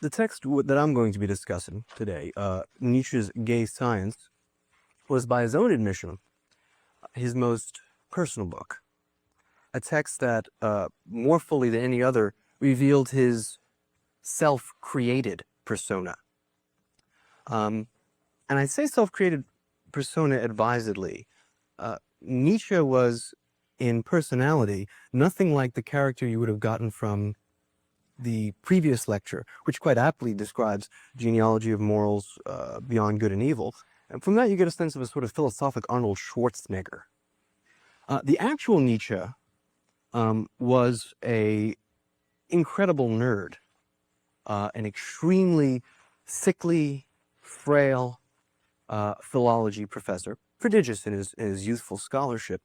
The text that I'm going to be discussing today, Nietzsche's Gay Science, was by his own admission, his most personal book. A text that, more fully than any other, revealed his self-created persona. And I say self-created persona advisedly. Nietzsche was, in personality, nothing like the character you would have gotten from the previous lecture, which quite aptly describes genealogy of morals beyond good and evil. And from that you get a sense of a sort of philosophic Arnold Schwarzenegger. The actual Nietzsche was an incredible nerd, an extremely sickly, frail philology professor, prodigious in his youthful scholarship,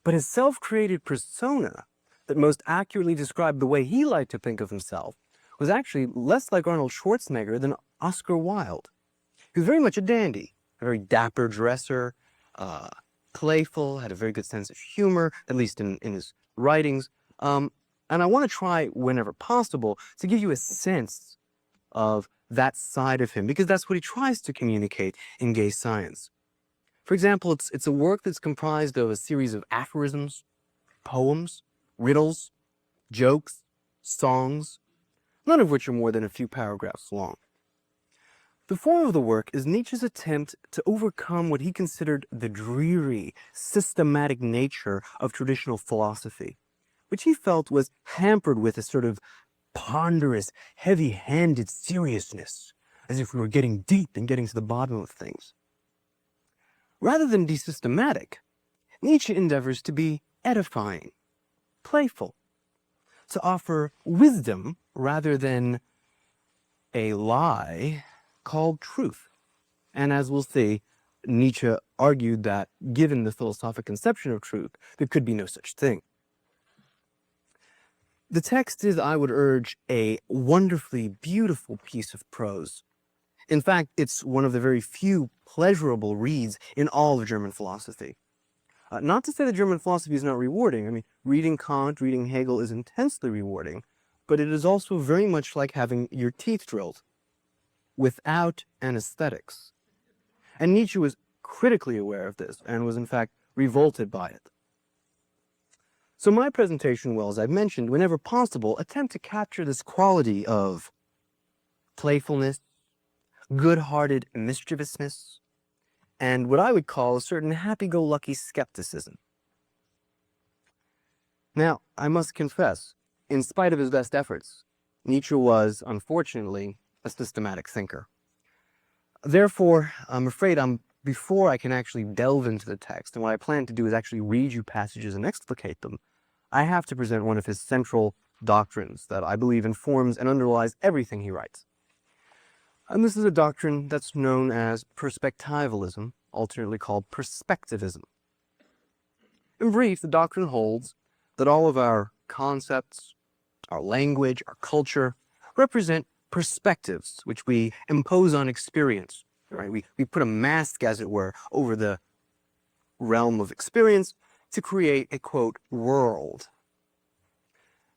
but his self-created persona that most accurately described the way he liked to think of himself was actually less like Arnold Schwarzenegger than Oscar Wilde. He was very much a dandy, a very dapper dresser, playful, had a very good sense of humor, at least in his writings. And I want to try, whenever possible, to give you a sense of that side of him, because that's what he tries to communicate in Gay Science. For example, it's a work that's comprised of a series of aphorisms, poems, riddles, jokes, songs, none of which are more than a few paragraphs long. The form of the work is Nietzsche's attempt to overcome what he considered the dreary, systematic nature of traditional philosophy, which he felt was hampered with a sort of ponderous, heavy-handed seriousness, as if we were getting deep and getting to the bottom of things. Rather than be systematic, Nietzsche endeavors to be edifying, playful, to offer wisdom rather than a lie called truth. And as we'll see, Nietzsche argued that, given the philosophic conception of truth, there could be no such thing. The text is, I would urge, a wonderfully beautiful piece of prose. In fact, it's one of the very few pleasurable reads in all of German philosophy. Not to say that German philosophy is not rewarding. I mean, reading Kant, reading Hegel is intensely rewarding, but it is also very much like having your teeth drilled, without anesthetics. And Nietzsche was critically aware of this, and was in fact revolted by it. So my presentation will, as I've mentioned, whenever possible, attempt to capture this quality of playfulness, good-hearted mischievousness, and what I would call a certain happy-go-lucky skepticism. Now, I must confess, in spite of his best efforts, Nietzsche was, unfortunately, a systematic thinker. Therefore, I'm afraid before I can actually delve into the text, and what I plan to do is actually read you passages and explicate them, I have to present one of his central doctrines that I believe informs and underlies everything he writes. And this is a doctrine that's known as Perspectivalism, alternately called Perspectivism. In brief, the doctrine holds that all of our concepts, our language, our culture, represent perspectives which we impose on experience. Right? We put a mask, as it were, over the realm of experience to create a, quote, world.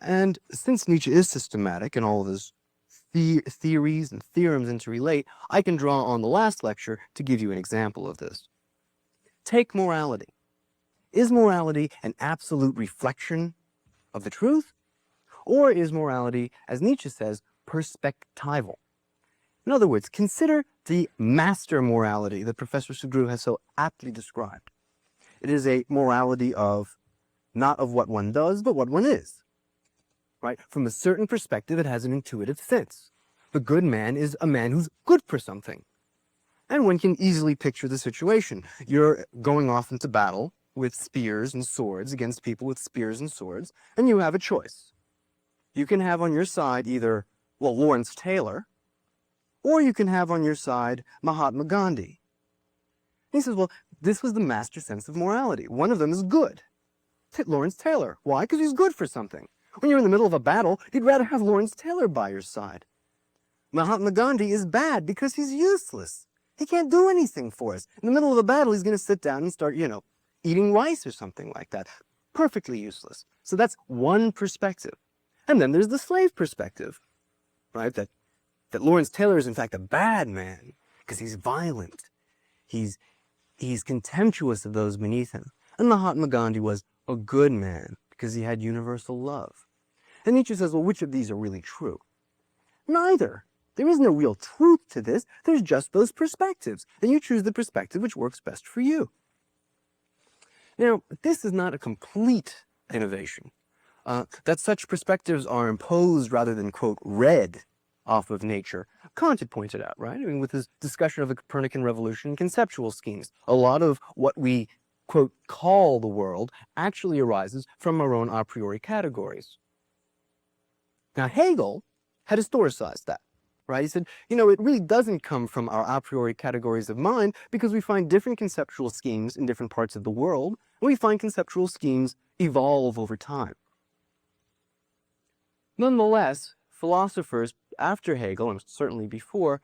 And since Nietzsche is systematic in all of his theories and theorems interrelate, I can draw on the last lecture to give you an example of this. Take morality. Is morality an absolute reflection of the truth? Or is morality, as Nietzsche says, perspectival? In other words, consider the master morality that Professor Sugrue has so aptly described. It is a morality of, not of what one does, but what one is. Right? From a certain perspective, it has an intuitive sense. The good man is a man who's good for something. And one can easily picture the situation. You're going off into battle with spears and swords against people with spears and swords, and you have a choice. You can have on your side either, well, Lawrence Taylor, or you can have on your side Mahatma Gandhi. And he says, well, this was the master sense of morality. One of them is good. Lawrence Taylor. Why? Because he's good for something. When you're in the middle of a battle, you'd rather have Lawrence Taylor by your side. Mahatma Gandhi is bad because he's useless. He can't do anything for us. In the middle of a battle, he's going to sit down and start, eating rice or something like that. Perfectly useless. So that's one perspective. And then there's the slave perspective, right? That that Lawrence Taylor is in fact a bad man because he's violent. He's contemptuous of those beneath him. And Mahatma Gandhi was a good man because he had universal love. And Nietzsche says, well, which of these are really true? Neither. There is no real truth to this. There's just those perspectives. And you choose the perspective which works best for you. Now, this is not a complete innovation. That such perspectives are imposed rather than, quote, read off of nature. Kant had pointed out, right? I mean, with his discussion of the Copernican revolution and conceptual schemes, a lot of what we, quote, call the world actually arises from our own a priori categories. Now, Hegel had historicized that, right? He said, you know, it really doesn't come from our a priori categories of mind because we find different conceptual schemes in different parts of the world, and we find conceptual schemes evolve over time. Nonetheless, philosophers after Hegel, and certainly before,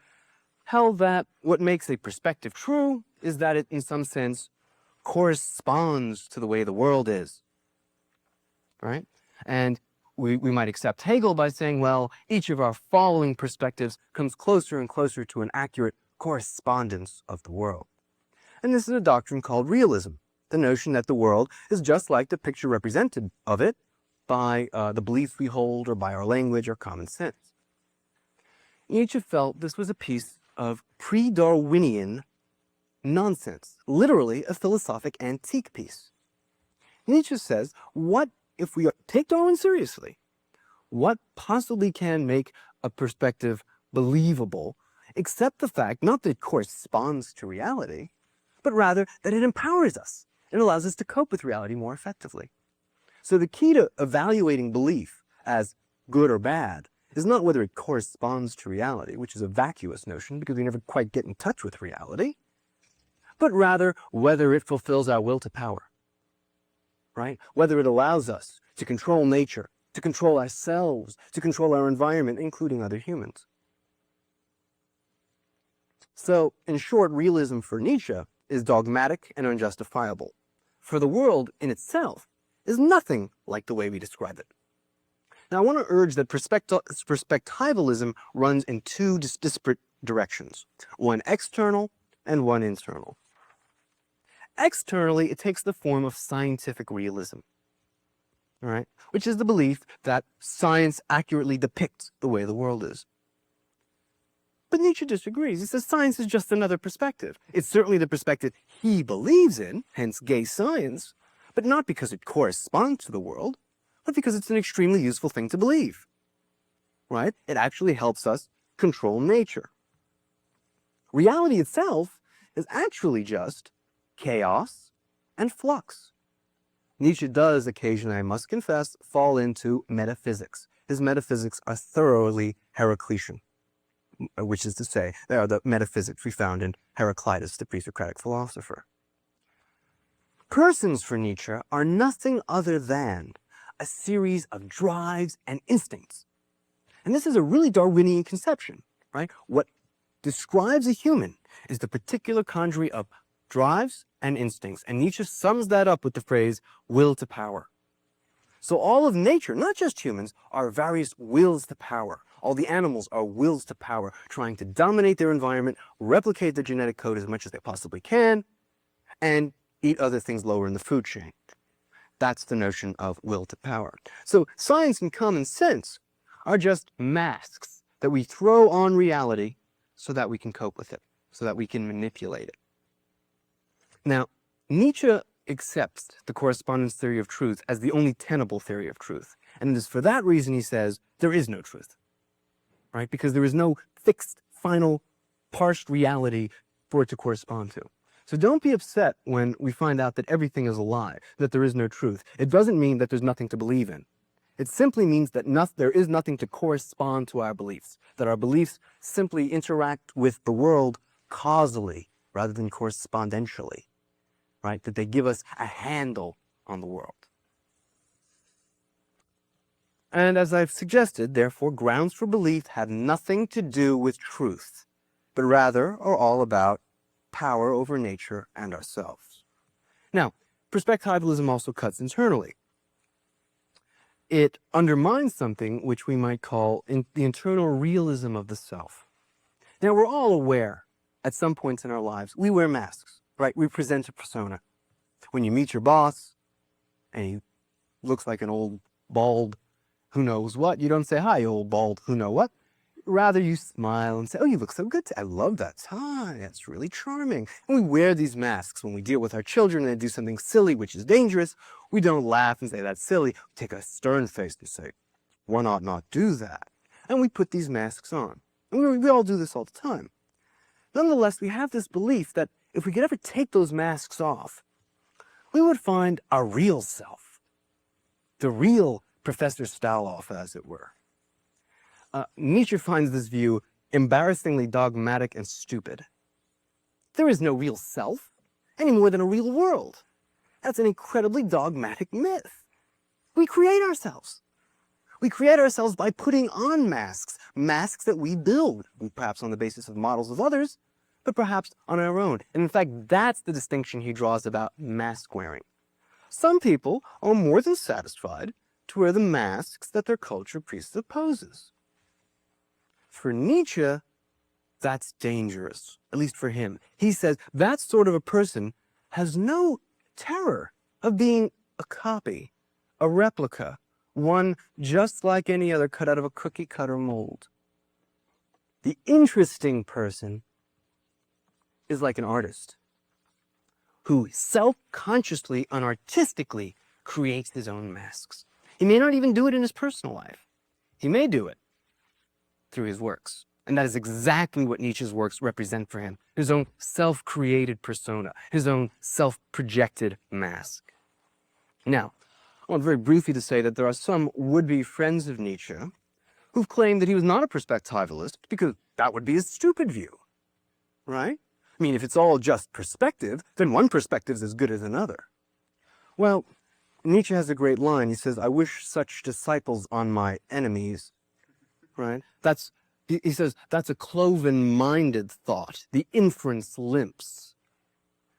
held that what makes a perspective true is that it, in some sense, corresponds to the way the world is, right? And we might accept Hegel by saying, well, each of our following perspectives comes closer and closer to an accurate correspondence of the world. And this is a doctrine called realism, the notion that the world is just like the picture represented of it by the beliefs we hold or by our language or common sense. Nietzsche felt this was a piece of pre-Darwinian nonsense, literally a philosophic antique piece. Nietzsche says, what if we take Darwin seriously? What possibly can make a perspective believable except the fact not that it corresponds to reality, but rather that it empowers us and allows us to cope with reality more effectively? So the key to evaluating belief as good or bad is not whether it corresponds to reality, which is a vacuous notion because we never quite get in touch with reality, but rather whether it fulfills our will to power, right? Whether it allows us to control nature, to control ourselves, to control our environment, including other humans. So, in short, realism for Nietzsche is dogmatic and unjustifiable. For the world in itself is nothing like the way we describe it. Now, I want to urge that perspectivalism runs in two disparate directions, one external and one internal. Externally, it takes the form of scientific realism, all right, which is the belief that science accurately depicts the way the world is. But Nietzsche disagrees. He says science is just another perspective. It's certainly the perspective he believes in, hence gay science, but not because it corresponds to the world, but because it's an extremely useful thing to believe, right? It actually helps us control nature. Reality itself is actually just chaos and flux. Nietzsche does occasionally, I must confess, fall into metaphysics. His metaphysics are thoroughly Heraclitean, which is to say, they are the metaphysics we found in Heraclitus, the pre-Socratic philosopher. Persons for Nietzsche are nothing other than a series of drives and instincts. And this is a really Darwinian conception, right? What describes a human is the particular congery of drives and instincts. And Nietzsche sums that up with the phrase, will to power. So all of nature, not just humans, are various wills to power. All the animals are wills to power, trying to dominate their environment, replicate their genetic code as much as they possibly can, and eat other things lower in the food chain. That's the notion of will to power. So science and common sense are just masks that we throw on reality so that we can cope with it, so that we can manipulate it. Now, Nietzsche accepts the correspondence theory of truth as the only tenable theory of truth. And it is for that reason he says there is no truth, right? Because there is no fixed, final, parsed reality for it to correspond to. So don't be upset when we find out that everything is a lie, that there is no truth. It doesn't mean that there's nothing to believe in. It simply means that there is nothing to correspond to our beliefs, that our beliefs simply interact with the world causally rather than correspondentially, right? That they give us a handle on the world. And as I've suggested, therefore, grounds for belief have nothing to do with truth, but rather are all about power over nature and ourselves. Now, perspectivalism also cuts internally. It undermines something which we might call the internal realism of the self. Now, we're all aware, at some points in our lives, we wear masks, right? We present a persona. When you meet your boss, and he looks like an old, bald, who knows what, you don't say, "Hi, old, bald, who know what." Rather, you smile and say, "Oh, you look so good today. I love that tie. That's really charming." And we wear these masks when we deal with our children and they do something silly, which is dangerous. We don't laugh and say, "That's silly." We take a stern face to say, "One ought not do that." And we put these masks on. And we all do this all the time. Nonetheless, we have this belief that if we could ever take those masks off, we would find our real self, the real Professor Staloff, as it were. Nietzsche finds this view embarrassingly dogmatic and stupid. There is no real self, any more than a real world. That's an incredibly dogmatic myth. We create ourselves. We create ourselves by putting on masks, masks that we build, perhaps on the basis of models of others, but perhaps on our own. And in fact, that's the distinction he draws about mask wearing. Some people are more than satisfied to wear the masks that their culture presupposes. For Nietzsche, that's dangerous, at least for him. He says that sort of a person has no terror of being a copy, a replica, one just like any other cut out of a cookie-cutter mold. The interesting person is like an artist who self-consciously and artistically creates his own masks. He may not even do it in his personal life. He may do it through his works. And that is exactly what Nietzsche's works represent for him. His own self-created persona, his own self-projected mask. Now, I want very briefly to say that there are some would-be friends of Nietzsche who've claimed that he was not a perspectivalist because that would be a stupid view, right? I mean, if it's all just perspective, then one perspective's as good as another. Well, Nietzsche has a great line. He says, "I wish such disciples on my enemies," right? He says, that's a cloven-minded thought. The inference limps,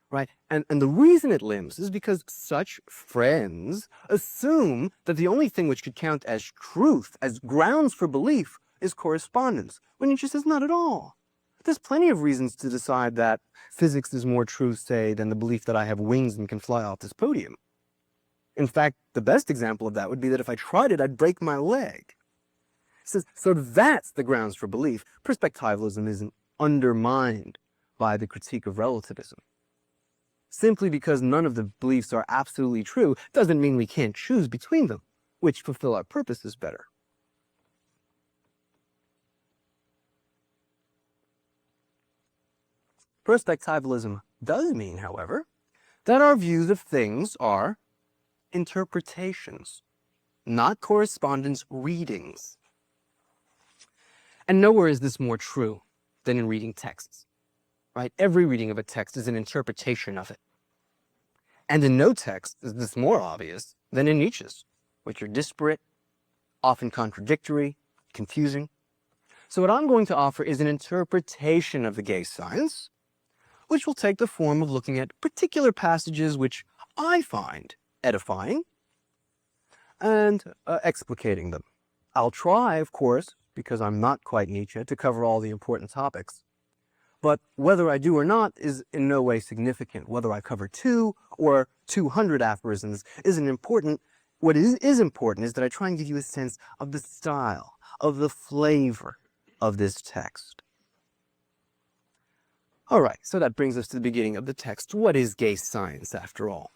right? And the reason it limps is because such friends assume that the only thing which could count as truth, as grounds for belief, is correspondence, when Nietzsche says not at all. There's plenty of reasons to decide that physics is more true, say, than the belief that I have wings and can fly off this podium. In fact, the best example of that would be that if I tried it, I'd break my leg. So that's the grounds for belief. Perspectivalism isn't undermined by the critique of relativism. Simply because none of the beliefs are absolutely true doesn't mean we can't choose between them, which fulfill our purposes better. Perspectivalism does mean, however, that our views of things are interpretations, not correspondence readings. And nowhere is this more true than in reading texts, right? Every reading of a text is an interpretation of it. And in no text is this more obvious than in Nietzsche's, which are disparate, often contradictory, confusing. So what I'm going to offer is an interpretation of the gay science, which will take the form of looking at particular passages which I find edifying and explicating them. I'll try, of course, because I'm not quite Nietzsche, to cover all the important topics. But whether I do or not is in no way significant. Whether I cover 2 or 200 aphorisms isn't important. What is important is that I try and give you a sense of the style, of the flavor of this text. All right, so that brings us to the beginning of the text. What is gay science, after all?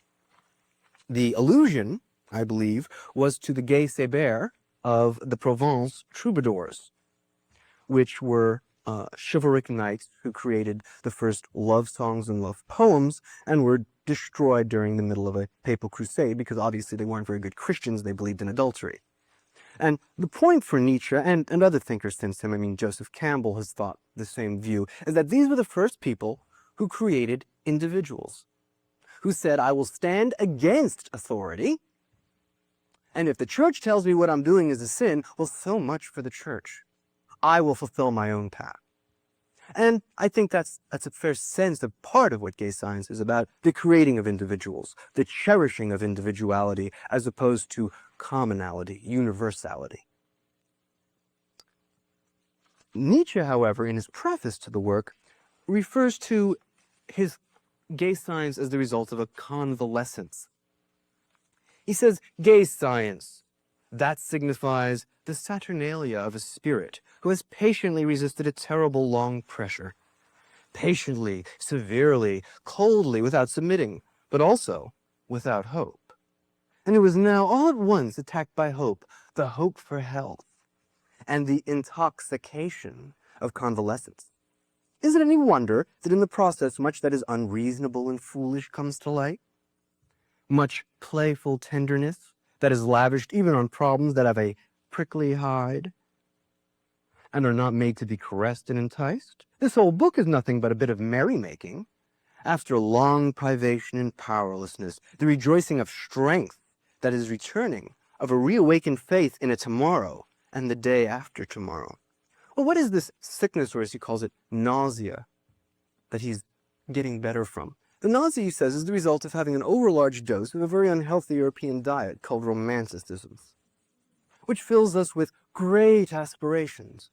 The allusion, I believe, was to the gay Sébert of the Provence troubadours, which were chivalric knights who created the first love songs and love poems and were destroyed during the middle of a papal crusade because obviously they weren't very good Christians. They believed in adultery. And the point for Nietzsche and other thinkers since him, I mean, Joseph Campbell has thought the same view, is that these were the first people who created individuals, who said, I will stand against authority, and if the church tells me what I'm doing is a sin, well, so much for the church. I will fulfill my own path. And I think that's a fair sense of part of what gay science is about, the creating of individuals, the cherishing of individuality, as opposed to commonality, universality. Nietzsche, however, in his preface to the work, refers to his gay science as the result of a convalescence. He says, gay science, that signifies the saturnalia of a spirit who has patiently resisted a terrible long pressure. Patiently, severely, coldly, without submitting, but also without hope. And who is now all at once attacked by hope, the hope for health, and the intoxication of convalescence. Is it any wonder that in the process much that is unreasonable and foolish comes to light? Much playful tenderness that is lavished even on problems that have a prickly hide and are not made to be caressed and enticed? This whole book is nothing but a bit of merrymaking. After long privation and powerlessness, the rejoicing of strength that is returning, of a reawakened faith in a tomorrow and the day after tomorrow. Well, what is this sickness, or as he calls it, nausea, that he's getting better from? The nausea, he says, is the result of having an overlarge dose of a very unhealthy European diet called romanticism, which fills us with great aspirations.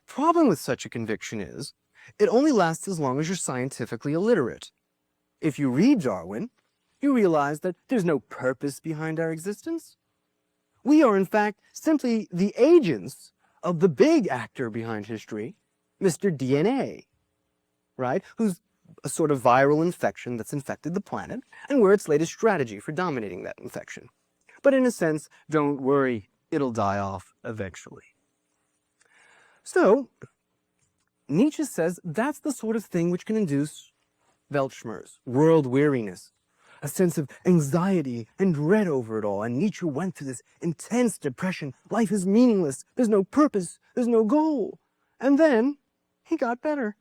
Problem with such a conviction is, it only lasts as long as you're scientifically illiterate. If you read Darwin, you realize that there's no purpose behind our existence. We are, in fact, simply the agents of the big actor behind history, Mr. DNA, right? Who's a sort of viral infection that's infected the planet, and we're its latest strategy for dominating that infection. But in a sense, don't worry, it'll die off eventually. So, Nietzsche says that's the sort of thing which can induce Weltschmerz, world weariness, a sense of anxiety and dread over it all. And Nietzsche went through this intense depression. Life is meaningless. There's no purpose. There's no goal. And then he got better.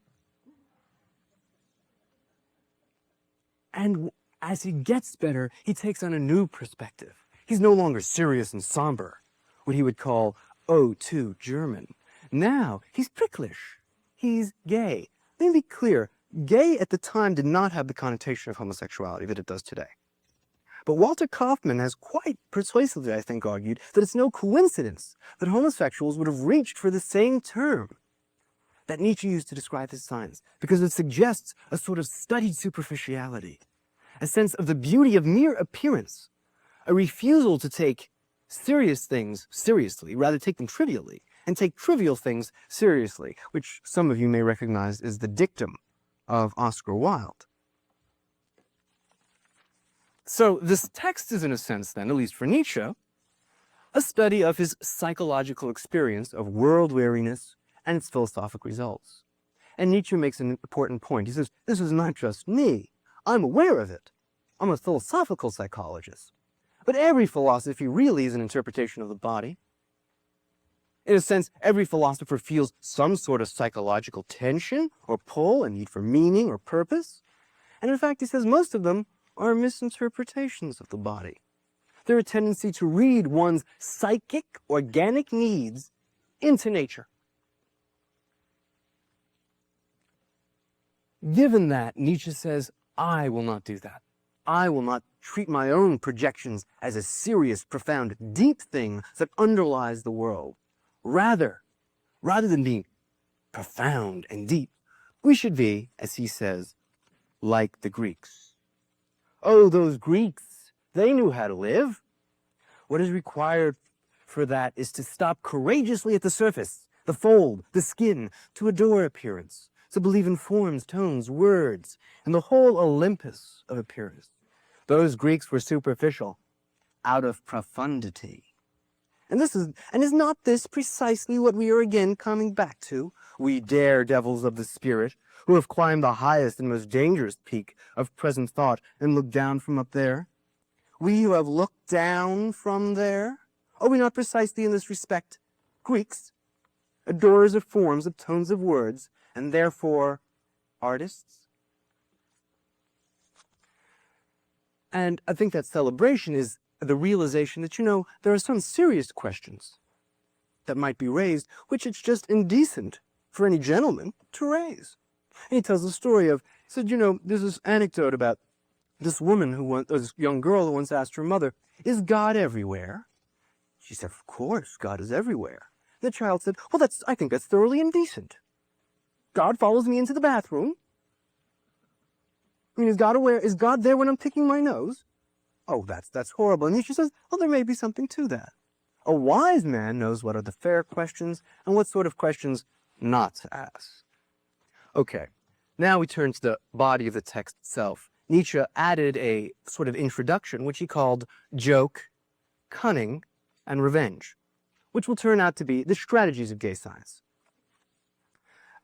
And as he gets better, he takes on a new perspective. He's no longer serious and somber, what he would call oh too German. Now he's pricklish. He's gay. Let me be clear. Gay at the time did not have the connotation of homosexuality that it does today. But Walter Kaufmann has quite persuasively, I think, argued that it's no coincidence that homosexuals would have reached for the same term that Nietzsche used to describe his science, because it suggests a sort of studied superficiality, a sense of the beauty of mere appearance, a refusal to take serious things seriously, rather take them trivially, and take trivial things seriously, which some of you may recognize as the dictum of Oscar Wilde. So this text is, in a sense then, at least for Nietzsche, a study of his psychological experience of world weariness and its philosophic results. And Nietzsche makes an important point. He says, this is not just me. I'm aware of it. I'm a philosophical psychologist. But every philosophy really is an interpretation of the body. In a sense, every philosopher feels some sort of psychological tension or pull, a need for meaning or purpose. And in fact, he says most of them are misinterpretations of the body. They're a tendency to read one's psychic, organic needs into nature. Given that, Nietzsche says, I will not do that. I will not treat my own projections as a serious, profound, deep thing that underlies the world. Rather than being profound and deep, we should be, as he says, like the Greeks. Oh, those Greeks, they knew how to live. What is required for that is to stop courageously at the surface, the fold, the skin, to adore appearance, to believe in forms, tones, words, and the whole Olympus of appearance. Those Greeks were superficial, out of profundity. And is not this precisely what we are again coming back to, we daredevils of the spirit, who have climbed the highest and most dangerous peak of present thought and looked down from up there? We who have looked down from there? Are we not precisely in this respect Greeks, adorers of forms, of tones, of words, and therefore artists? And I think that celebration is the realization that, there are some serious questions that might be raised, which it's just indecent for any gentleman to raise. And he tells the story of, there's this anecdote about this woman this young girl who once asked her mother, is God everywhere? She said, of course, God is everywhere. The child said, well, I think that's thoroughly indecent. God follows me into the bathroom. I mean, is God there when I'm picking my nose? Oh, that's horrible. And Nietzsche says, well, there may be something to that. A wise man knows what are the fair questions and what sort of questions not to ask. Okay, now we turn to the body of the text itself. Nietzsche added a sort of introduction, which he called joke, cunning, and revenge, which will turn out to be the strategies of gay science.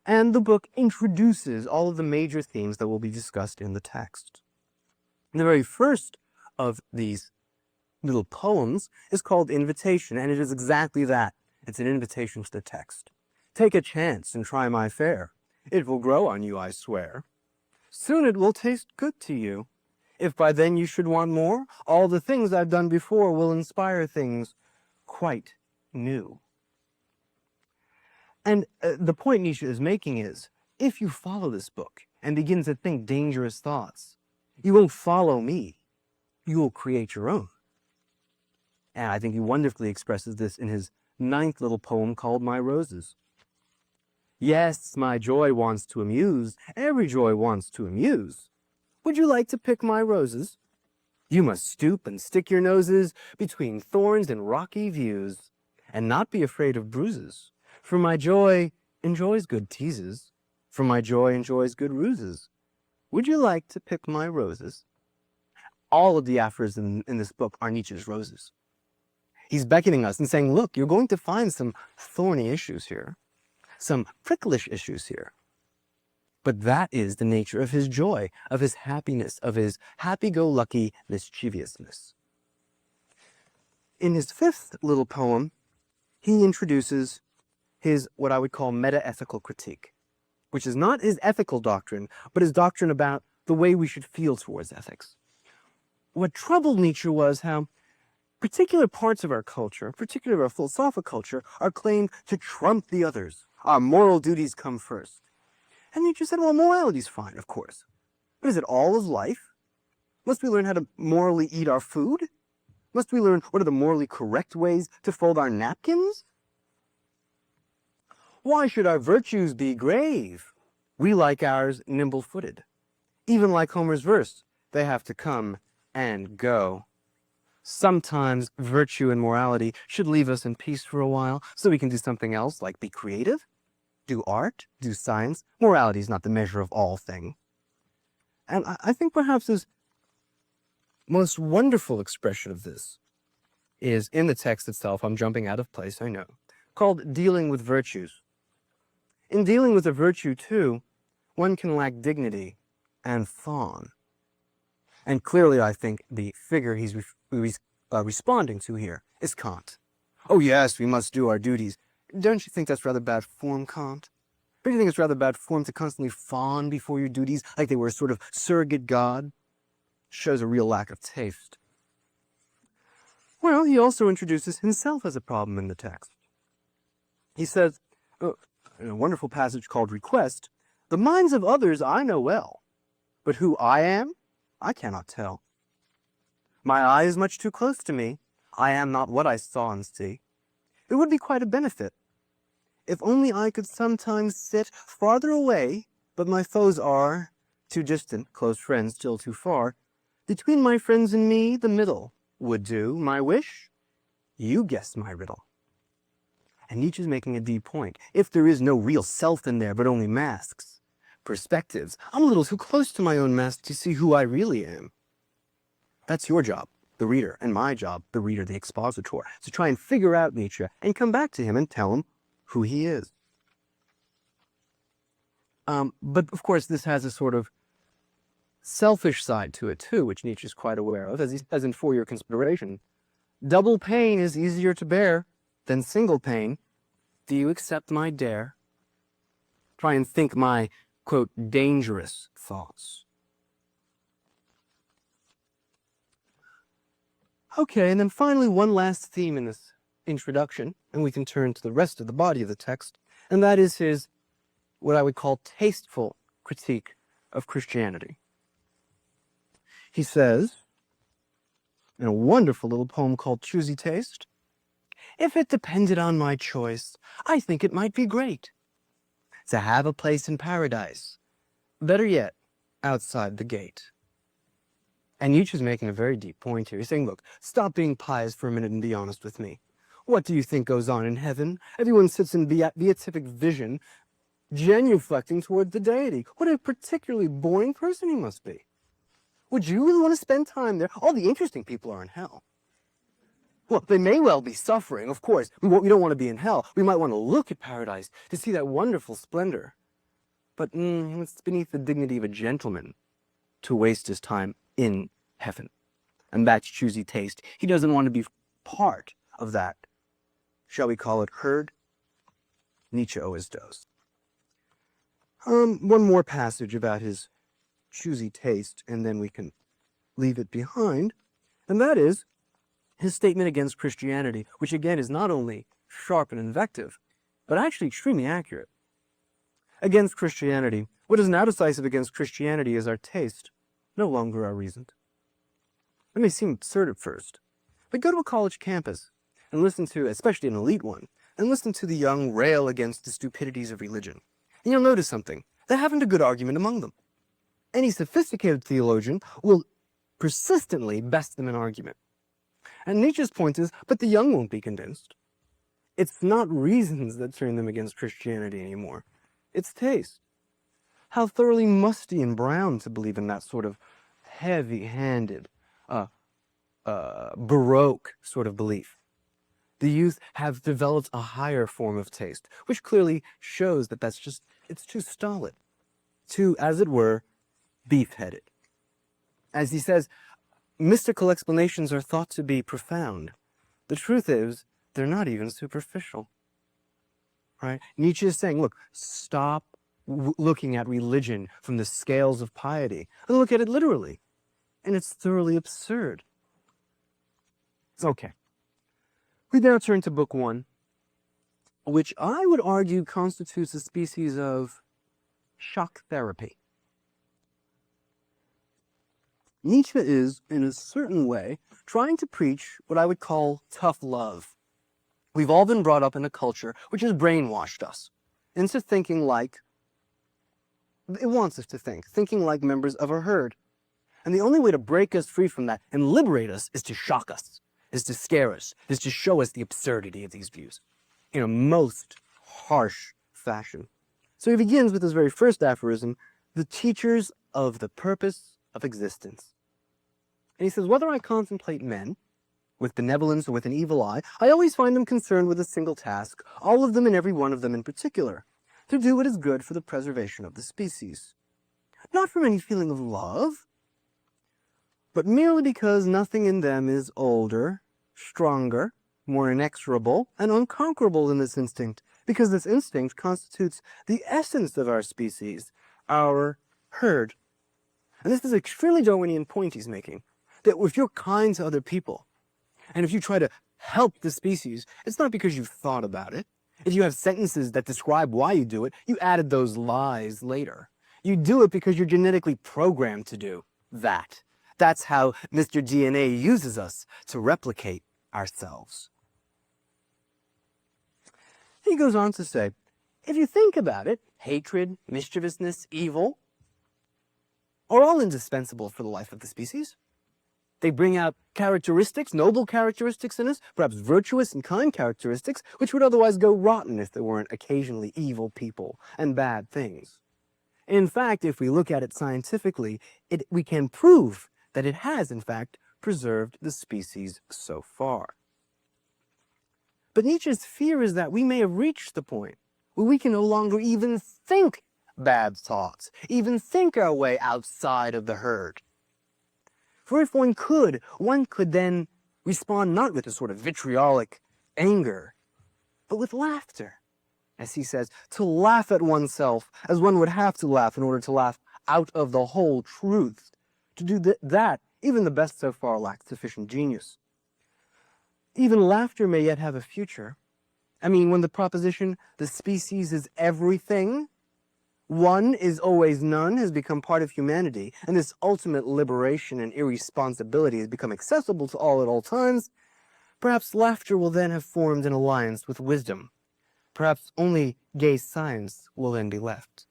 And the book introduces all of the major themes that will be discussed in the text. The very first of these little poems is called Invitation, and it is exactly that. It's an invitation to the text. Take a chance and try my fare. It will grow on you, I swear. Soon it will taste good to you. If by then you should want more, all the things I've done before will inspire things quite new. And the point Nietzsche is making is, if you follow this book and begin to think dangerous thoughts, you won't follow me. You will create your own. And I think he wonderfully expresses this in his 9th little poem called My Roses. Yes, my joy wants to amuse. Every joy wants to amuse. Would you like to pick my roses? You must stoop and stick your noses between thorns and rocky views, and not be afraid of bruises. For my joy enjoys good teases. For my joy enjoys good ruses. Would you like to pick my roses? All of the aphorisms in this book are Nietzsche's roses. He's beckoning us and saying, look, you're going to find some thorny issues here, some pricklish issues here. But that is the nature of his joy, of his happiness, of his happy-go-lucky mischievousness. In his 5th little poem, he introduces his, what I would call, meta-ethical critique, which is not his ethical doctrine, but his doctrine about the way we should feel towards ethics. What troubled Nietzsche was how particular parts of our culture, particularly our philosophical culture, are claimed to trump the others. Our moral duties come first. And Nietzsche said, well, morality's fine, of course. But is it all of life? Must we learn how to morally eat our food? Must we learn what are the morally correct ways to fold our napkins? Why should our virtues be grave? We like ours nimble-footed. Even like Homer's verse, they have to come and go. Sometimes virtue and morality should leave us in peace for a while so we can do something else, like be creative, do art, do science. Morality is not the measure of all things. And I think perhaps his most wonderful expression of this is in the text itself. I'm jumping out of place, I know, called Dealing with Virtues. In dealing with a virtue, too, one can lack dignity and fawn. And clearly, I think the figure he's responding to here is Kant. Oh yes, we must do our duties. Don't you think that's rather bad form, Kant? Don't you think it's rather bad form to constantly fawn before your duties like they were a sort of surrogate god? Shows a real lack of taste. Well, he also introduces himself as a problem in the text. He says, in a wonderful passage called Request, the minds of others I know well, but who I am, I cannot tell. My eye is much too close to me. I am not what I saw and see. It would be quite a benefit if only I could sometimes sit farther away, but my foes are too distant, close friends still too far. Between my friends and me, the middle would do. My wish? You guess my riddle. And Nietzsche's making a deep point. If there is no real self in there, but only masks, perspectives, I'm a little too close to my own mask to see who I really am. That's your job, the reader, and my job, the reader, the expositor, to try and figure out Nietzsche and come back to him and tell him who he is. But of course, this has a sort of selfish side to it too, which Nietzsche is quite aware of, as he says in For Your Consideration. Double pain is easier to bear than single pain. Do you accept my dare? Try and think my, quote, dangerous thoughts. Okay, and then finally one last theme in this introduction, and we can turn to the rest of the body of the text, and that is his, what I would call, tasteful critique of Christianity. He says, in a wonderful little poem called Choosy Taste, If it depended on my choice, I think it might be great to have a place in paradise. Better yet, outside the gate. And Nietzsche's making a very deep point here. He's saying, look, stop being pious for a minute and be honest with me. What do you think goes on in heaven? Everyone sits in beatific vision, genuflecting toward the deity. What a particularly boring person he must be. Would you really want to spend time there? All the interesting people are in hell. Well, they may well be suffering, of course. We don't want to be in hell. We might want to look at paradise to see that wonderful splendor. But it's beneath the dignity of a gentleman to waste his time in heaven. And that's choosy taste. He doesn't want to be part of that. Shall we call it herd? Nietzsche always does. One more passage about his choosy taste, and then we can leave it behind. And that is his statement against Christianity, which again is not only sharp and invective, but actually extremely accurate. Against Christianity, what is now decisive against Christianity is our taste, no longer our reason. It may seem absurd at first, but go to a college campus and listen to, especially an elite one, and listen to the young rail against the stupidities of religion. And you'll notice something. They haven't a good argument among them. Any sophisticated theologian will persistently best them in argument. And Nietzsche's point is, but the young won't be convinced. It's not reasons that turn them against Christianity anymore. It's taste. How thoroughly musty and brown to believe in that sort of heavy-handed, Baroque sort of belief. The youth have developed a higher form of taste, which clearly shows that it's too stolid, too, as it were, beef-headed. As he says, mystical explanations are thought to be profound. The truth is, they're not even superficial. Right? Nietzsche is saying, look, stop looking at religion from the scales of piety and look at it literally. And it's thoroughly absurd. Okay. We now turn to Book 1, which I would argue constitutes a species of shock therapy. Nietzsche is, in a certain way, trying to preach what I would call tough love. We've all been brought up in a culture which has brainwashed us into thinking like it wants us to think, thinking like members of a herd. And the only way to break us free from that and liberate us is to shock us, is to scare us, is to show us the absurdity of these views in a most harsh fashion. So he begins with his very first aphorism, the teachers of the purpose of existence. And he says, whether I contemplate men with benevolence or with an evil eye, I always find them concerned with a single task, all of them and every one of them in particular, to do what is good for the preservation of the species. Not from any feeling of love, but merely because nothing in them is older, stronger, more inexorable, and unconquerable than this instinct, because this instinct constitutes the essence of our species, our herd. And this is an extremely Darwinian point he's making, that if you're kind to other people, and if you try to help the species, it's not because you've thought about it. If you have sentences that describe why you do it, you added those lies later. You do it because you're genetically programmed to do that. That's how Mr. DNA uses us to replicate ourselves. He goes on to say, if you think about it, hatred, mischievousness, evil are all indispensable for the life of the species. They bring out characteristics, noble characteristics in us, perhaps virtuous and kind characteristics, which would otherwise go rotten if there weren't occasionally evil people and bad things. In fact, if we look at it scientifically, we can prove that it has, in fact, preserved the species so far. But Nietzsche's fear is that we may have reached the point where we can no longer even think bad thoughts, even think our way outside of the herd. For if one could then respond not with a sort of vitriolic anger, but with laughter. As he says, to laugh at oneself as one would have to laugh in order to laugh out of the whole truth. To do that, even the best so far lacks sufficient genius. Even laughter may yet have a future. I mean, when the proposition, the species is everything, one is always none, has become part of humanity, and this ultimate liberation and irresponsibility has become accessible to all at all times, Perhaps laughter will then have formed an alliance with wisdom. Perhaps only gay science will then be left.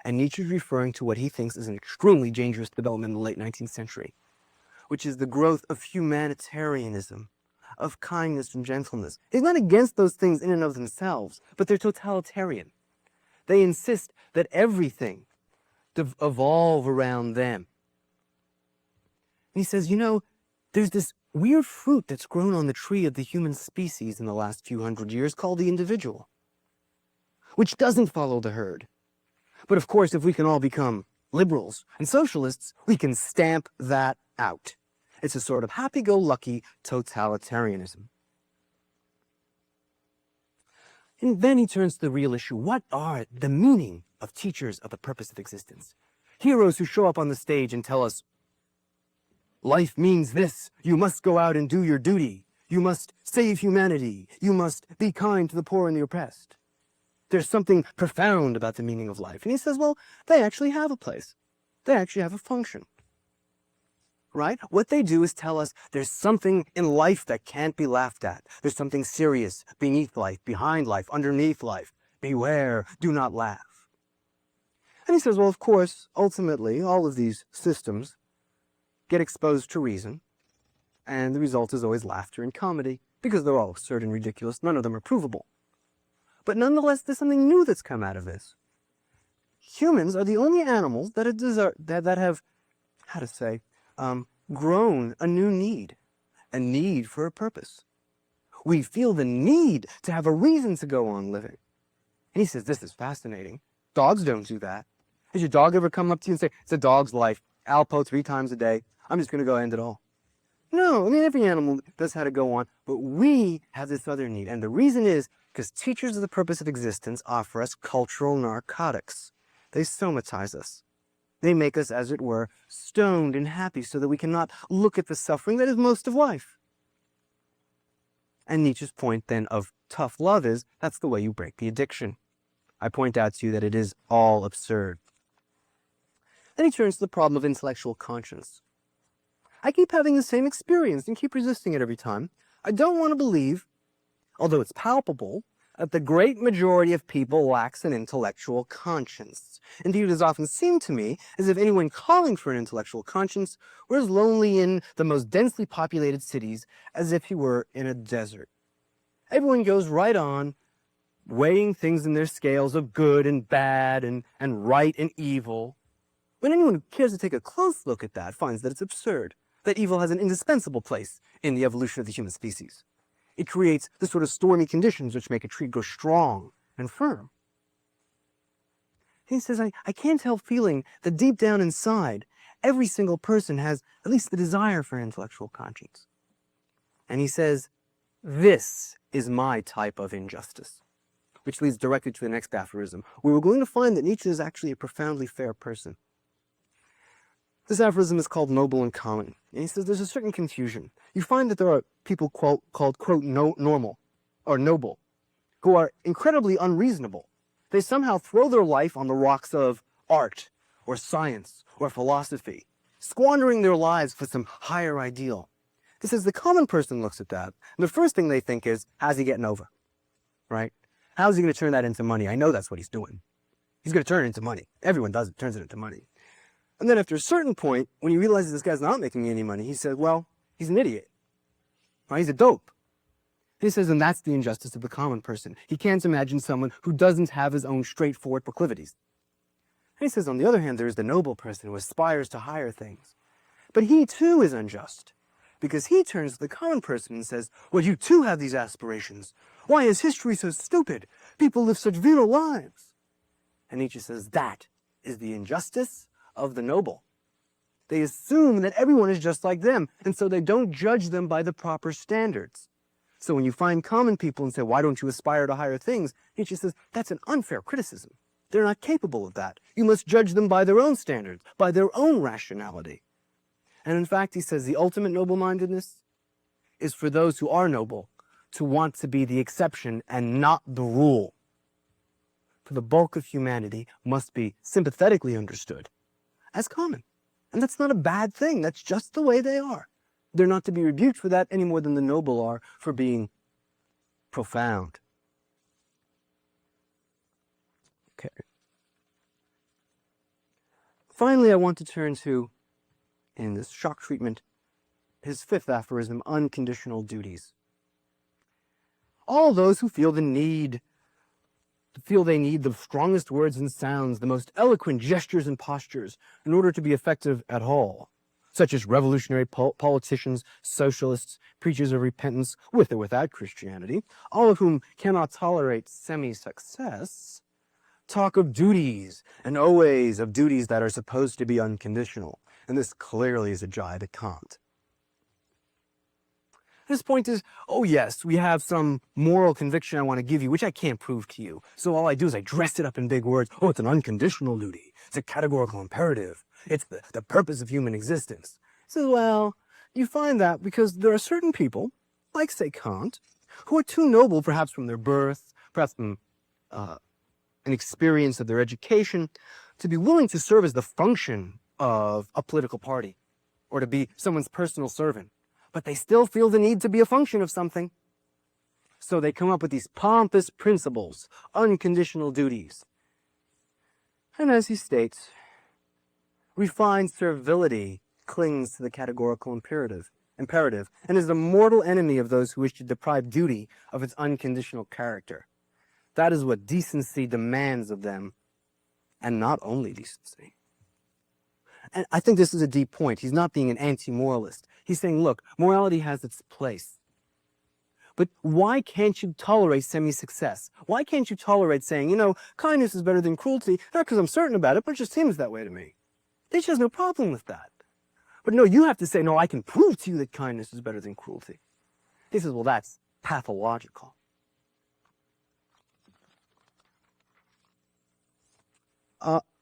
And Nietzsche is referring to what he thinks is an extremely dangerous development in the late 19th century, which is the growth of humanitarianism, of kindness and gentleness. He's not against those things in and of themselves, but they're totalitarian. They insist that everything evolve around them. And he says, you know, there's this weird fruit that's grown on the tree of the human species in the last few hundred years called the individual, which doesn't follow the herd. But of course, if we can all become liberals and socialists, we can stamp that out. It's a sort of happy-go-lucky totalitarianism. And then he turns to the real issue. What are the meaning of teachers of the purpose of existence? Heroes who show up on the stage and tell us, life means this. You must go out and do your duty. You must save humanity. You must be kind to the poor and the oppressed. There's something profound about the meaning of life. And he says, well, they actually have a place. They actually have a function. Right? What they do is tell us there's something in life that can't be laughed at. There's something serious beneath life, behind life, underneath life. Beware, do not laugh. And he says, well, of course, ultimately, all of these systems get exposed to reason, and the result is always laughter and comedy, because they're all absurd and ridiculous. None of them are provable. But nonetheless, there's something new that's come out of this. Humans are the only animals that have, how to say, grown a new need, a need for a purpose. We feel the need to have a reason to go on living. And he says, this is fascinating. Dogs don't do that. Has your dog ever come up to you and say, it's a dog's life, Alpo 3 times a day, I'm just going to go end it all? No, I mean, every animal does have to go on, but we have this other need. And the reason is because teachers of the purpose of existence offer us cultural narcotics. They somatize us. They make us, as it were, stoned and happy so that we cannot look at the suffering that is most of life. And Nietzsche's point then of tough love is, that's the way you break the addiction. I point out to you that it is all absurd. Then he turns to the problem of intellectual conscience. I keep having the same experience and keep resisting it every time. I don't want to believe, although it's palpable, that the great majority of people lacks an intellectual conscience. Indeed, it has often seemed to me as if anyone calling for an intellectual conscience were as lonely in the most densely populated cities as if he were in a desert. Everyone goes right on, weighing things in their scales of good and bad and right and evil. When anyone who cares to take a close look at that finds that it's absurd, that evil has an indispensable place in the evolution of the human species. It creates the sort of stormy conditions which make a tree grow strong and firm. He says, I can't help feeling that deep down inside, every single person has at least the desire for an intellectual conscience. And he says, this is my type of injustice. Which leads directly to the next aphorism, where we're going to find that Nietzsche is actually a profoundly fair person. This aphorism is called noble and common. And he says there's a certain confusion. You find that there are people called, quote, normal, or noble, who are incredibly unreasonable. They somehow throw their life on the rocks of art, or science, or philosophy, squandering their lives for some higher ideal. He says the common person looks at that, and the first thing they think is, how's he getting over? Right? How's he going to turn that into money? I know that's what he's doing. He's going to turn it into money. Everyone does it, turns it into money. And then after a certain point, when he realizes this guy's not making any money, he says, well, he's an idiot. Right? He's a dope. He says, and that's the injustice of the common person. He can't imagine someone who doesn't have his own straightforward proclivities. And he says, on the other hand, there is the noble person who aspires to higher things. But he too is unjust, because he turns to the common person and says, well, you too have these aspirations. Why is history so stupid? People live such venal lives. And Nietzsche says, that is the injustice of the noble. They assume that everyone is just like them, and so they don't judge them by the proper standards. So when you find common people and say, why don't you aspire to higher things? Nietzsche says, that's an unfair criticism. They're not capable of that. You must judge them by their own standards, by their own rationality. And in fact, he says, the ultimate noble-mindedness is for those who are noble to want to be the exception and not the rule. For the bulk of humanity must be sympathetically understood as common. And that's not a bad thing. That's just the way they are. They're not to be rebuked for that any more than the noble are for being profound. Okay. Finally, I want to turn to, in this shock treatment, his fifth aphorism, unconditional duties. All those who feel they need the strongest words and sounds, the most eloquent gestures and postures in order to be effective at all, such as revolutionary politicians, socialists, preachers of repentance, with or without Christianity, all of whom cannot tolerate semi-success, talk of duties, and always of duties that are supposed to be unconditional. And this clearly is a jibe at Kant. His point is, oh yes, we have some moral conviction I want to give you, which I can't prove to you. So all I do is I dress it up in big words. Oh, it's an unconditional duty. It's a categorical imperative. It's the purpose of human existence. He says, well, you find that because there are certain people, like, say, Kant, who are too noble, perhaps from their birth, perhaps from an experience of their education, to be willing to serve as the function of a political party or to be someone's personal servant. But they still feel the need to be a function of something. So they come up with these pompous principles, unconditional duties. And as he states, refined servility clings to the categorical imperative, and is the mortal enemy of those who wish to deprive duty of its unconditional character. That is what decency demands of them, and not only decency. And I think this is a deep point. He's not being an anti-moralist. He's saying, look, morality has its place. But why can't you tolerate semi-success? Why can't you tolerate saying, you know, kindness is better than cruelty, not because I'm certain about it, but it just seems that way to me. Nietzsche has no problem with that. But no, you have to say, no, I can prove to you that kindness is better than cruelty. He says, well, that's pathological.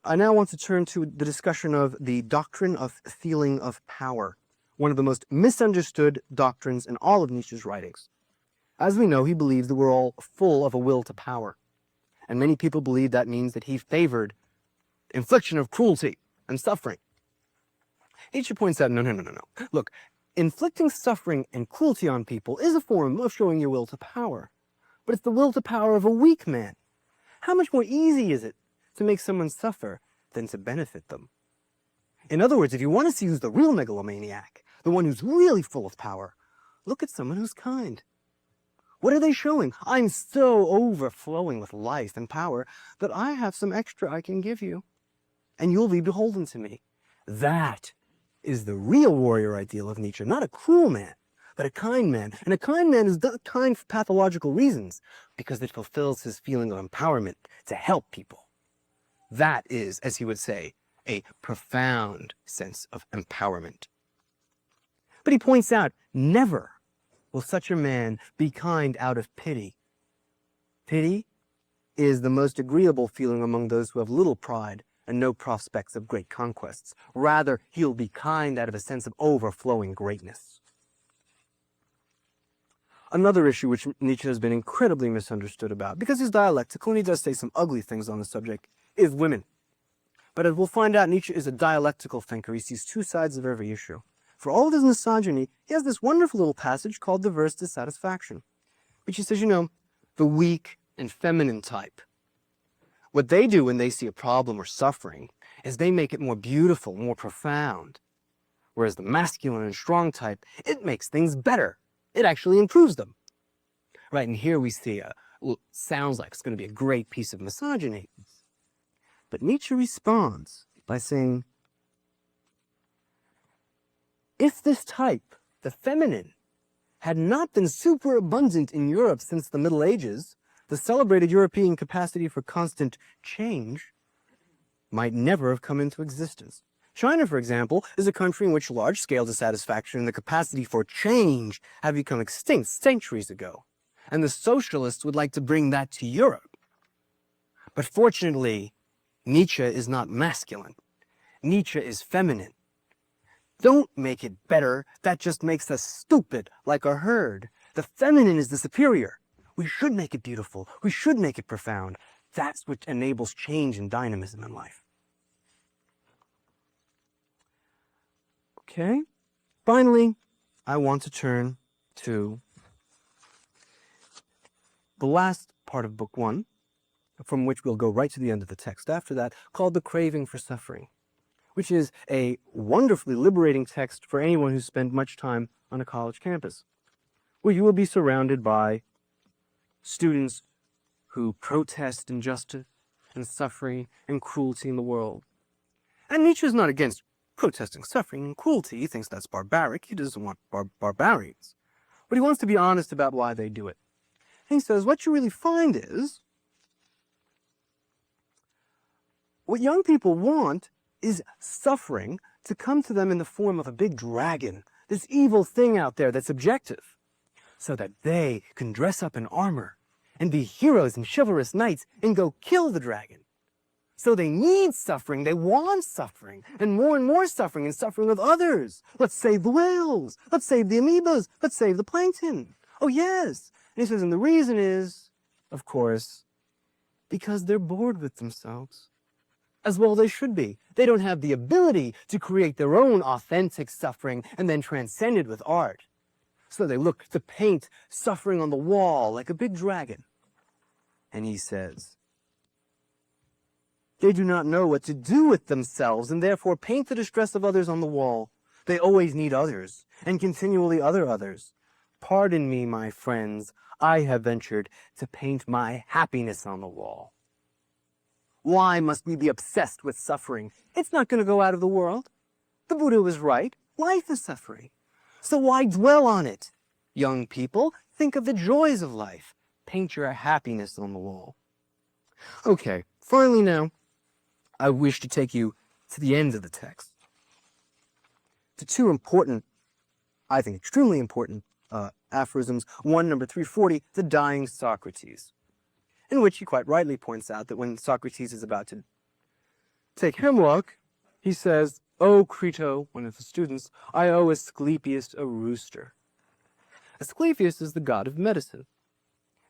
I now want to turn to the discussion of the doctrine of feeling of power, one of the most misunderstood doctrines in all of Nietzsche's writings. As we know, he believes that we're all full of a will to power, and many people believe that means that he favored infliction of cruelty and suffering. Nietzsche points out, no. Look, inflicting suffering and cruelty on people is a form of showing your will to power, but it's the will to power of a weak man. How much more easy is it to make someone suffer than to benefit them? In other words, if you want to see who's the real megalomaniac, the one who's really full of power, look at someone who's kind. What are they showing? I'm so overflowing with life and power that I have some extra I can give you, and you'll be beholden to me. That is the real warrior ideal of Nietzsche, not a cruel man, but a kind man. And a kind man is not kind for pathological reasons, because it fulfills his feeling of empowerment to help people. That is, as he would say, a profound sense of empowerment. But he points out, never will such a man be kind out of pity. Pity is the most agreeable feeling among those who have little pride and no prospects of great conquests. Rather, he'll be kind out of a sense of overflowing greatness. Another issue which Nietzsche has been incredibly misunderstood about, because he's dialectical and he does say some ugly things on the subject, is women. But as we'll find out, Nietzsche is a dialectical thinker. He sees two sides of every issue. For all of his misogyny, he has this wonderful little passage called Diverse Dissatisfaction, which he says, you know, the weak and feminine type, what they do when they see a problem or suffering is they make it more beautiful, more profound. Whereas the masculine and strong type, it makes things better. It actually improves them. Right, and here we see sounds like it's going to be a great piece of misogyny. But Nietzsche responds by saying, if this type, the feminine, had not been superabundant in Europe since the Middle Ages, the celebrated European capacity for constant change might never have come into existence. China, for example, is a country in which large-scale dissatisfaction and the capacity for change have become extinct centuries ago. And the socialists would like to bring that to Europe. But fortunately, Nietzsche is not masculine. Nietzsche is feminine. Don't make it better. That just makes us stupid, like a herd. The feminine is the superior. We should make it beautiful. We should make it profound. That's what enables change and dynamism in life. Okay? Finally, I want to turn to the last part of Book 1, from which we'll go right to the end of the text after that, called The Craving for Suffering, which is a wonderfully liberating text for anyone who's spent much time on a college campus, where you will be surrounded by students who protest injustice and suffering and cruelty in the world. And Nietzsche is not against protesting suffering and cruelty. He thinks that's barbaric. He doesn't want barbarians. But he wants to be honest about why they do it. And he says, what you really find is, what young people want is suffering to come to them in the form of a big dragon, this evil thing out there that's objective, so that they can dress up in armor and be heroes and chivalrous knights and go kill the dragon. So they need suffering, they want suffering, and more suffering, and suffering of others. Let's save the whales, let's save the amoebas, let's save the plankton. Oh yes. And he says, and the reason is, of course, because they're bored with themselves. As well they should be. They don't have the ability to create their own authentic suffering and then transcend it with art. So they look to paint suffering on the wall like a big dragon. And he says, they do not know what to do with themselves and therefore paint the distress of others on the wall. They always need others and continually other others. Pardon me, my friends, I have ventured to paint my happiness on the wall. Why must we be obsessed with suffering? It's not going to go out of the world. The Buddha was right. Life is suffering. So why dwell on it? Young people, think of the joys of life. Paint your happiness on the wall. Okay, finally now, I wish to take you to the end of the text. To two important, I think extremely important, aphorisms. One, number 340, the dying Socrates, in which he quite rightly points out that when Socrates is about to take hemlock, he says, "O Crito," one of the students, "I owe Asclepius a rooster." Asclepius is the god of medicine,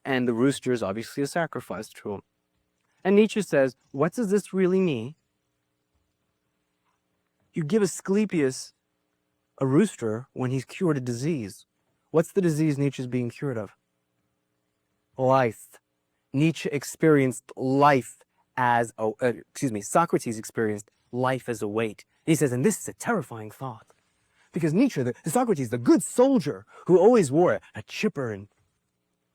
and the rooster is obviously a sacrifice to him. And Nietzsche says, what does this really mean? You give Asclepius a rooster when he's cured a disease. What's the disease Nietzsche's being cured of? Life. Nietzsche experienced life as Socrates experienced life as a weight. He says, and this is a terrifying thought. Because Nietzsche, Socrates, the good soldier who always wore a chipper and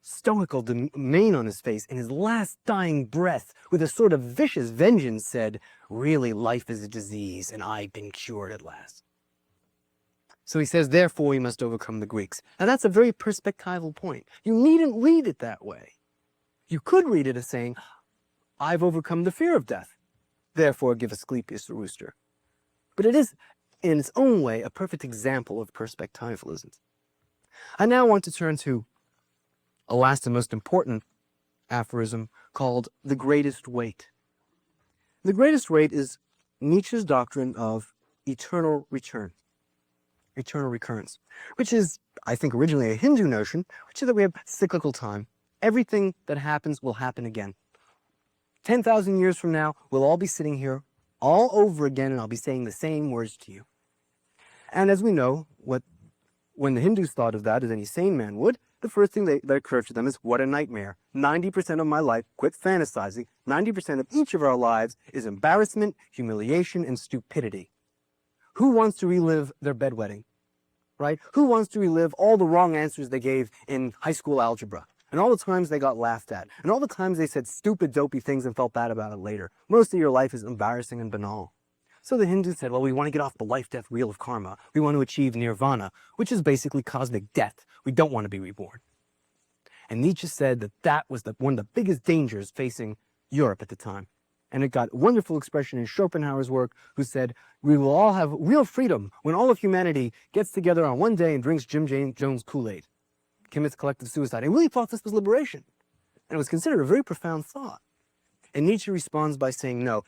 stoical demeanor on his face, in his last dying breath, with a sort of vicious vengeance, said, really, life is a disease, and I've been cured at last. So he says, therefore, we must overcome the Greeks. Now, that's a very perspectival point. You needn't read it that way. You could read it as saying, I've overcome the fear of death. Therefore, give Asclepius a rooster. But it is, in its own way, a perfect example of perspectivalism. I now want to turn to a last and most important aphorism called the greatest weight. The greatest weight is Nietzsche's doctrine of eternal return, eternal recurrence, which is, I think, originally a Hindu notion, which is that we have cyclical time. Everything that happens will happen again. 10,000 years from now, we'll all be sitting here all over again, and I'll be saying the same words to you. And as we know, when the Hindus thought of that, as any sane man would, the first thing that occurred to them is, what a nightmare. 90% of my life, quit fantasizing, 90% of each of our lives is embarrassment, humiliation, and stupidity. Who wants to relive their bedwetting, right? Who wants to relive all the wrong answers they gave in high school algebra, and all the times they got laughed at, and all the times they said stupid, dopey things and felt bad about it later? Most of your life is embarrassing and banal. So the Hindus said, well, we want to get off the life-death wheel of karma. We want to achieve nirvana, which is basically cosmic death. We don't want to be reborn. And Nietzsche said that that was one of the biggest dangers facing Europe at the time. And it got a wonderful expression in Schopenhauer's work, who said, we will all have real freedom when all of humanity gets together on one day and drinks Jim Jones Kool-Aid, commits collective suicide. I really thought this was liberation. And it was considered a very profound thought. And Nietzsche responds by saying, no,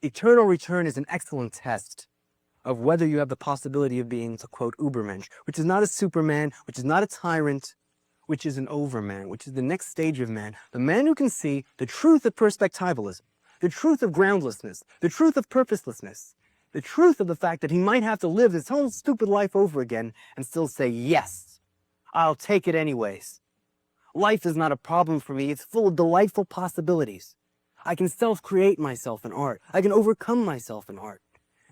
eternal return is an excellent test of whether you have the possibility of being, to quote Ubermensch, which is not a superman, which is not a tyrant, which is an overman, which is the next stage of man, the man who can see the truth of perspectivalism, the truth of groundlessness, the truth of purposelessness, The truth of the fact that he might have to live this whole stupid life over again and still say, yes, I'll take it anyways. Life is not a problem for me. It's full of delightful possibilities. I can self-create myself in art. I can overcome myself in art.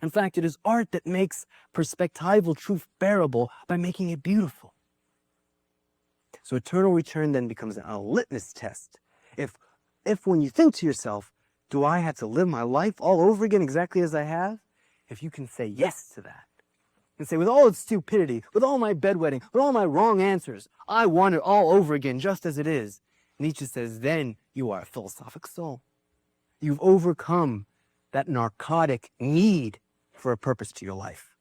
In fact, it is art that makes perspectival truth bearable by making it beautiful. So eternal return then becomes a litmus test. If when you think to yourself, do I have to live my life all over again exactly as I have? If you can say yes to that, and say, with all its stupidity, with all my bedwetting, with all my wrong answers, I want it all over again just as it is. Nietzsche says, then you are a philosophic soul. You've overcome that narcotic need for a purpose to your life.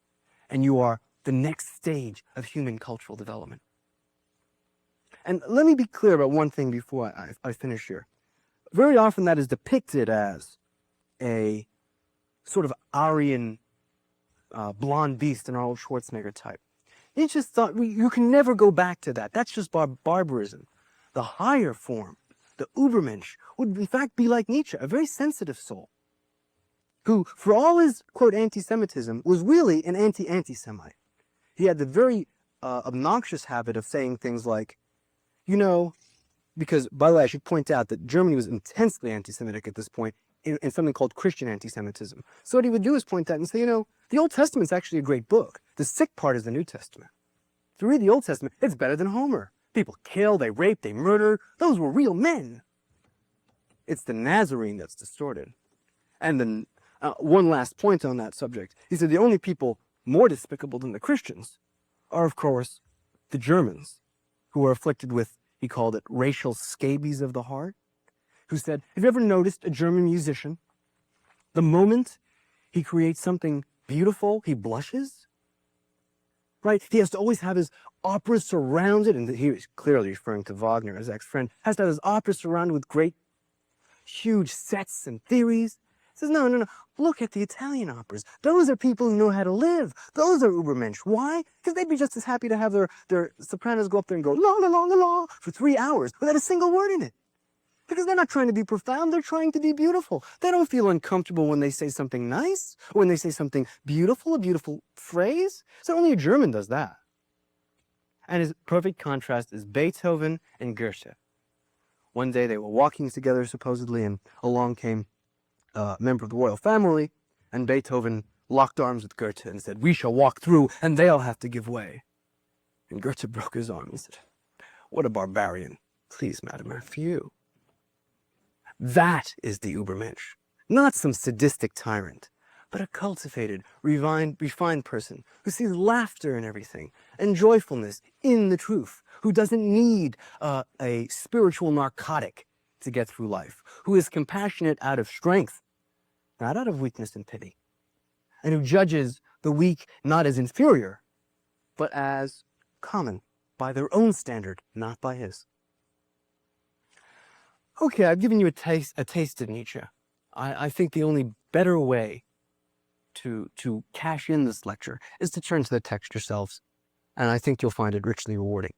And you are the next stage of human cultural development. And let me be clear about one thing before I finish here. Very often that is depicted as a sort of Aryan blonde beast in Arnold Schwarzenegger type. Nietzsche thought you can never go back to that. That's just barbarism. The higher form, the Übermensch, would in fact be like Nietzsche, a very sensitive soul, who, for all his, quote, anti-Semitism, was really an anti-Semite. He had the very obnoxious habit of saying things like, you know, because, by the way, I should point out that Germany was intensely anti-Semitic at this point in something called Christian anti-Semitism. So what he would do is point out and say, you know, the Old Testament's actually a great book. The sick part is the New Testament. If you read the Old Testament, it's better than Homer. People kill, they rape, they murder. Those were real men. It's the Nazarene that's distorted. And then one last point on that subject. He said the only people more despicable than the Christians are, of course, the Germans, who are afflicted with, he called it, racial scabies of the heart, who said, have you ever noticed a German musician? The moment he creates something beautiful, he blushes? Right? He has to always have his opera surrounded, and he was clearly referring to Wagner, his ex-friend, has to have his opera surrounded with great, huge sets and theories. He says, no, look at the Italian operas. Those are people who know how to live. Those are Übermensch. Why? Because they'd be just as happy to have their sopranos go up there and go la la la la la for 3 hours without a single word in it. Because they're not trying to be profound, they're trying to be beautiful. They don't feel uncomfortable when they say something nice, when they say something beautiful, a beautiful phrase. So only a German does that. And his perfect contrast is Beethoven and Goethe. One day they were walking together, supposedly, and along came a member of the royal family, and Beethoven locked arms with Goethe and said, we shall walk through, and they'll have to give way. And Goethe broke his arm and said, what a barbarian. Please, madam, a few. That is the Übermensch. Not some sadistic tyrant, but a cultivated, refined person who sees laughter in everything and joyfulness in the truth, who doesn't need a spiritual narcotic to get through life, who is compassionate out of strength, not out of weakness and pity, and who judges the weak not as inferior, but as common, by their own standard, not by his. Okay, I've given you a taste of Nietzsche. I think the only better way to cash in this lecture is to turn to the text yourselves, and I think you'll find it richly rewarding.